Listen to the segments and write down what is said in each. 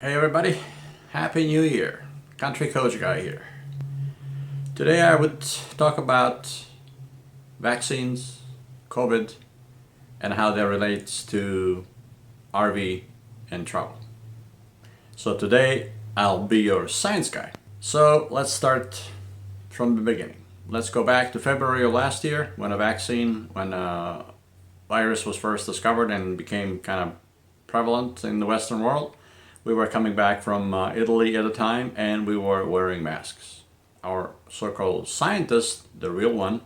Hey everybody, Happy New Year. Country Coach Guy here. Today I would talk about vaccines, COVID, and how that relates to RV and travel. So today I'll be your science guy. So let's start from the beginning. Let's go back to February of last year when a virus was first discovered and became kind of prevalent in the Western world. We were coming back from Italy at the time and we were wearing masks. Our so-called scientists, the real one,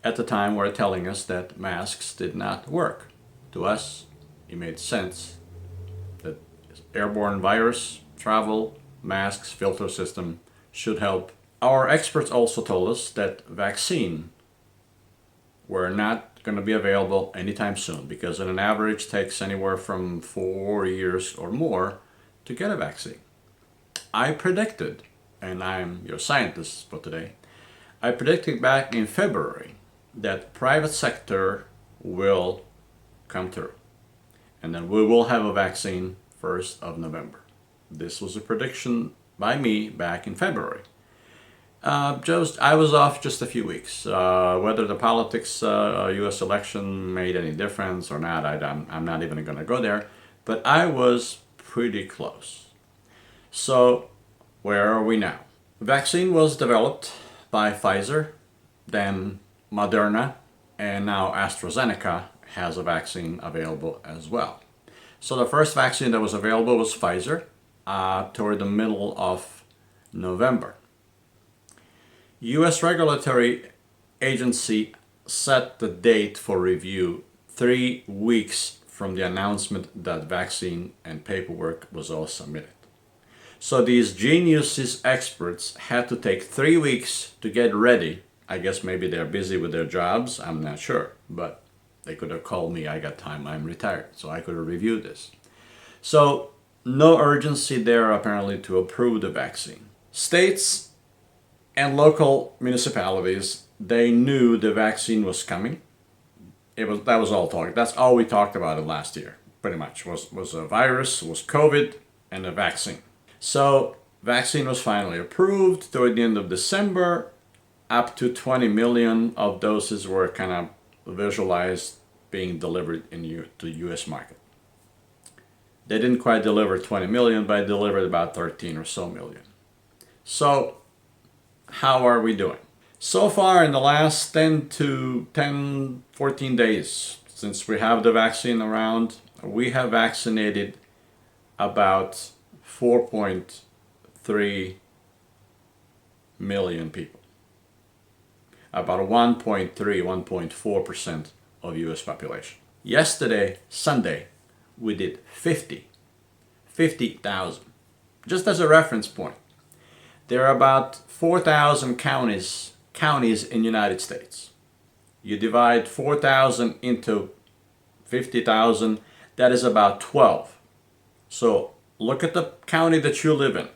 at the time were telling us that masks did not work. To us, it made sense that airborne virus, travel, masks, filter system should help. Our experts also told us that vaccine were not going to be available anytime soon because on an average takes anywhere from 4 years or more to get a vaccine. I predicted, and I'm your scientist for today, I predicted back in February that private sector will come through and then we will have a vaccine 1st of November. This was a prediction by me back in February. I was off just a few weeks. Whether the politics, U.S. election made any difference or not, I'm not even going to go there. But I was pretty close. So where are we now? The vaccine was developed by Pfizer, then Moderna, and now AstraZeneca has a vaccine available as well. So the first vaccine that was available was Pfizer toward the middle of November. U.S. regulatory agency set the date for review 3 weeks from the announcement that vaccine and paperwork was all submitted. So these geniuses experts had to take 3 weeks to get ready. I guess maybe they're busy with their jobs, I'm not sure, but they could have called me, I got time, I'm retired, so I could have reviewed this. So no urgency there apparently to approve the vaccine. States and local municipalities, they knew the vaccine was coming. That was all talk. That's all we talked about it last year, pretty much. Was a virus, was COVID, and a vaccine. So vaccine was finally approved toward the end of December. Up to 20 million of doses were kind of visualized being delivered to the U.S. market. They didn't quite deliver 20 million, but delivered about 13 or so million. So how are we doing? So far in the last 14 days since we have the vaccine around, we have vaccinated about 4.3 million people. About 1.4% of US population. Yesterday, Sunday, we did 50,000. Just as a reference point, there are about 4,000 counties in the United States. You divide 4,000 into 50,000, that is about 12. So look at the county that you live in.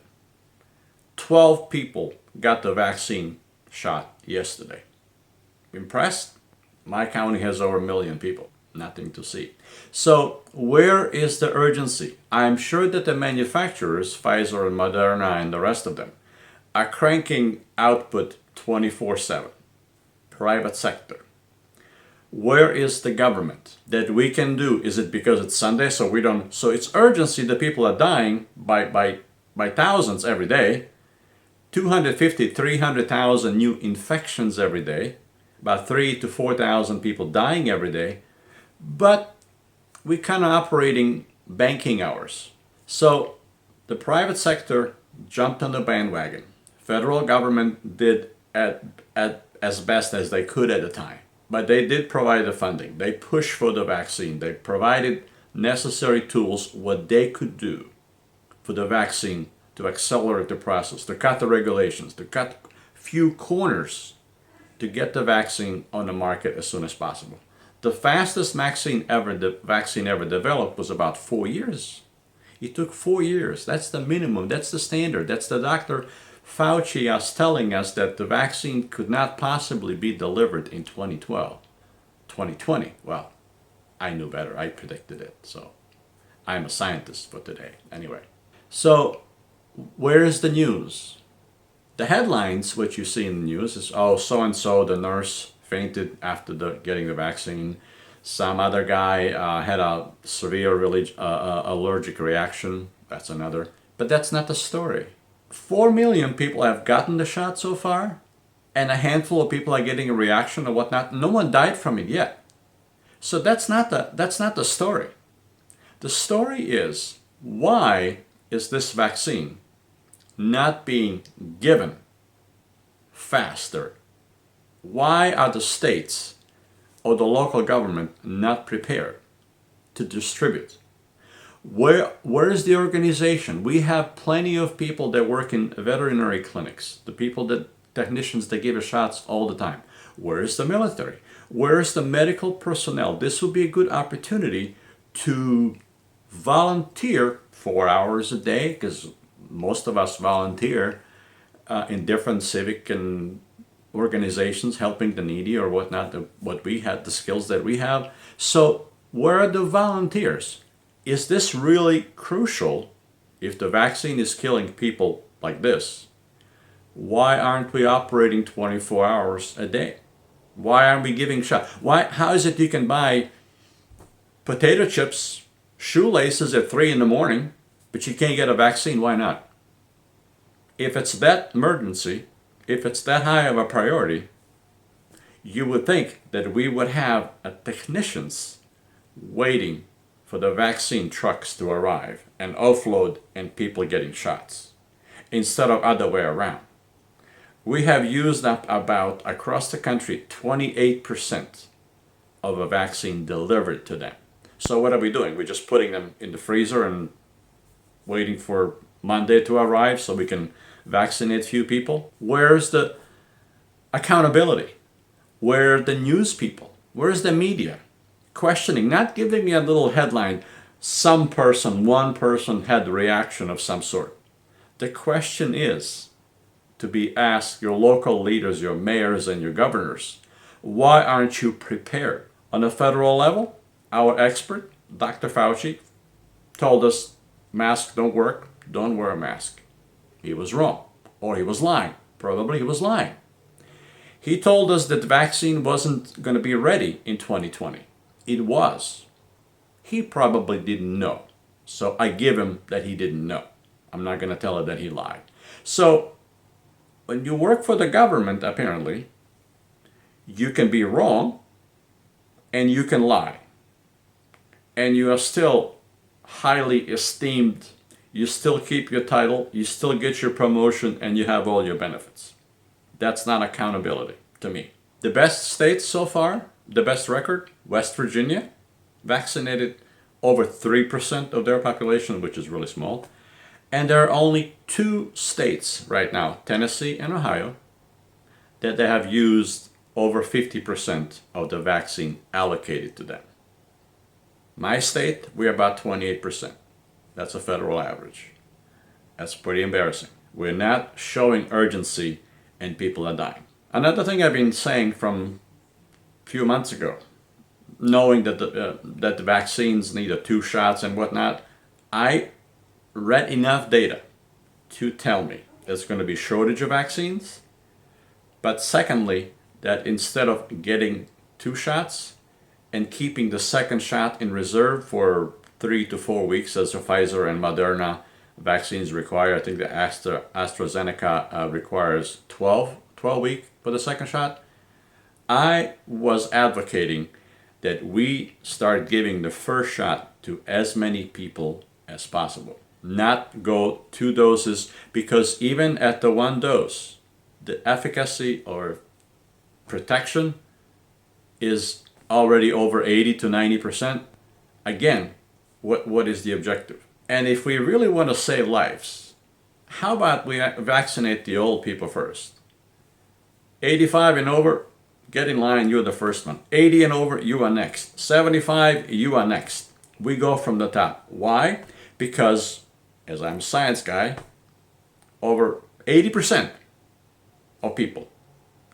12 people got the vaccine shot yesterday. Impressed? My county has over 1 million people. Nothing to see. So where is the urgency? I'm sure that the manufacturers, Pfizer and Moderna and the rest of them, are cranking output 24/7. Private sector. Where is the government that we can do? Is it because it's Sunday so we don't? So it's urgency that people are dying by thousands every day. 250, 300,000 new infections every day. About 3,000 to 4,000 people dying every day. But we kind of operating banking hours. So the private sector jumped on the bandwagon. Federal government did as best as they could at the time. But they did provide the funding. They pushed for the vaccine. They provided necessary tools, what they could do for the vaccine to accelerate the process, to cut the regulations, to cut few corners to get the vaccine on the market as soon as possible. The fastest vaccine ever developed was about 4 years. It took 4 years. That's the minimum. That's the standard. That's the Dr. Fauci is telling us that the vaccine could not possibly be delivered in 2012. 2020. Well, I knew better. I predicted it. So I'm a scientist for today. Anyway. So where is the news? The headlines, which you see in the news, is, oh, so-and-so, the nurse fainted after getting the vaccine. Some other guy had a severe allergic reaction. That's another. But that's not the story. 4 million people have gotten the shot so far, and a handful of people are getting a reaction or whatnot. No one died from it yet. So that's not the story. The story is, why is this vaccine not being given faster? Why are the states or the local government not prepared to distribute? Where is the organization? We have plenty of people that work in veterinary clinics, the technicians that give us shots all the time. Where is the military? Where is the medical personnel? This would be a good opportunity to volunteer 4 hours a day, because most of us volunteer in different civic and organizations helping the needy or whatnot, what we had, the skills that we have. So where are the volunteers? Is this really crucial? If the vaccine is killing people like this, why aren't we operating 24 hours a day? Why aren't we giving shots? How is it you can buy potato chips, shoelaces at 3 in the morning, but you can't get a vaccine? Why not? If it's that emergency, if it's that high of a priority, you would think that we would have technicians waiting for the vaccine trucks to arrive and offload and people getting shots, instead of other way around. We have used up about, across the country, 28% of a vaccine delivered to them. So what are we doing? We're just putting them in the freezer and waiting for Monday to arrive so we can vaccinate few people? Where's the accountability? Where are the news people? Where's the media? Questioning, not giving me a little headline, one person had a reaction of some sort. The question is to be asked, your local leaders, your mayors and your governors, why aren't you prepared? On a federal level, our expert, Dr. Fauci, told us masks don't work, don't wear a mask. He was wrong, or he was lying. Probably he was lying. He told us that the vaccine wasn't going to be ready in 2020. It was. He probably didn't know. So I give him that he didn't know. I'm not going to tell her that he lied. So when you work for the government, apparently, you can be wrong and you can lie. And you are still highly esteemed. You still keep your title, you still get your promotion, and you have all your benefits. That's not accountability to me. The best states so far, the best record, West Virginia, vaccinated over 3% of their population, which is really small. And there are only 2 states right now, Tennessee and Ohio, that they have used over 50% of the vaccine allocated to them. My state, we're about 28%. That's a federal average. That's pretty embarrassing. We're not showing urgency and people are dying. Another thing I've been saying from a few months ago, knowing that the vaccines need 2 shots and whatnot, I read enough data to tell me there's going to be shortage of vaccines. But secondly, that instead of getting 2 shots and keeping the second shot in reserve for 3 to 4 weeks, as the Pfizer and Moderna vaccines require. I think the AstraZeneca requires 12 weeks for the second shot. I was advocating that we start giving the first shot to as many people as possible. Not go 2 doses, because even at the 1 dose, the efficacy or protection is already over 80 to 90%. Again, what is the objective? And if we really want to save lives, how about we vaccinate the old people first? 85 and over, get in line, you're the first one. 80 and over, you are next. 75, you are next. We go from the top. Why? Because, as I'm a science guy, over 80% of people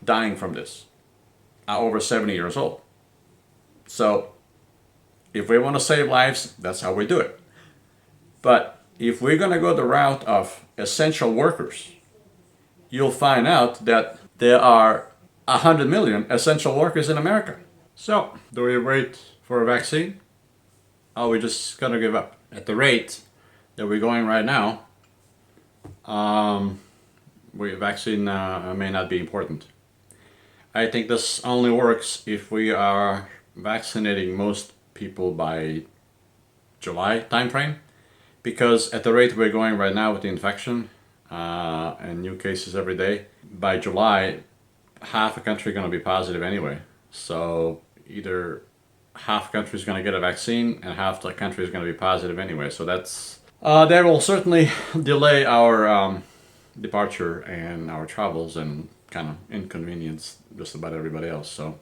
dying from this are over 70 years old. So if we want to save lives, that's how we do it. But if we're going to go the route of essential workers, you'll find out that there are 100 million essential workers in America. So, do we wait for a vaccine? Or are we just going to give up? At the rate that we're going right now, vaccine may not be important. I think this only works if we are vaccinating most people by July timeframe, because at the rate we're going right now with the infection and new cases every day, by July half the country is going to be positive anyway. So either half the country is going to get a vaccine and half the country is going to be positive anyway. So that will certainly delay our departure and our travels and kind of inconvenience just about everybody else. So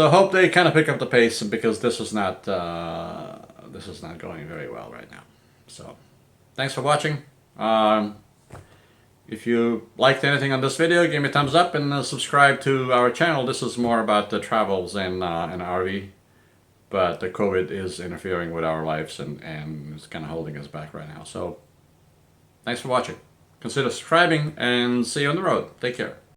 I hope they kind of pick up the pace, because this is not going very well right now. So thanks for watching. If you liked anything on this video, give me a thumbs up and subscribe to our channel. This is more about the travels and RV, but the COVID is interfering with our lives and it's kind of holding us back right now. So thanks for watching. Consider subscribing and see you on the road. Take care.